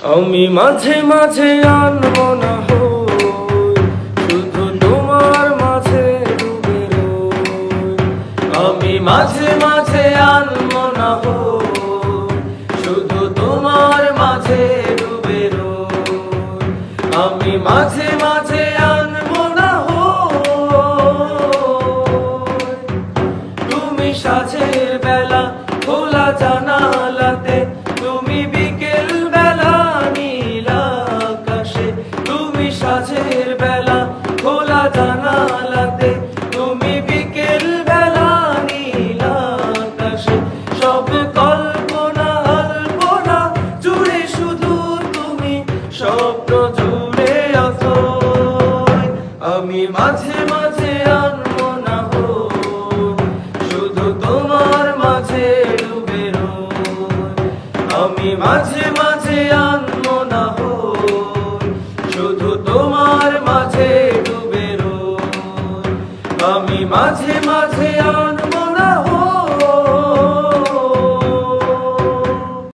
আমি মাঝে মাঝে আনবো না হই, শুধু তোমার মাঝে ডুবে রই। আমি মাঝে মাঝে আনবো না হই, শুধু তোমার মাঝে ডুবে রই। আমি মাঝে মাঝে আনবো না হই, তুমি সাঁঝের বেলা খোলা জানালাতে, তুমি বিকেল বেলা নীল আকাশে। তুমি সাঁঝের বেলা খোলা জানালাতে, তুমি বিকেল বেলা নীল আকাশে। সব কল্পনা আলপনা জুড়ে শুধু তুমি, স্বপ্ন জুড়ে অথই। আমি মাঝে মাঝে আনবো না হই, শুধু তোমার মাঝে ডুবে রই। আমি মাঝে মাঝে আনবো না হই, শুধু তোমার মাঝে ডুবে রই। আমি মাঝে মাঝে আনবো না হই।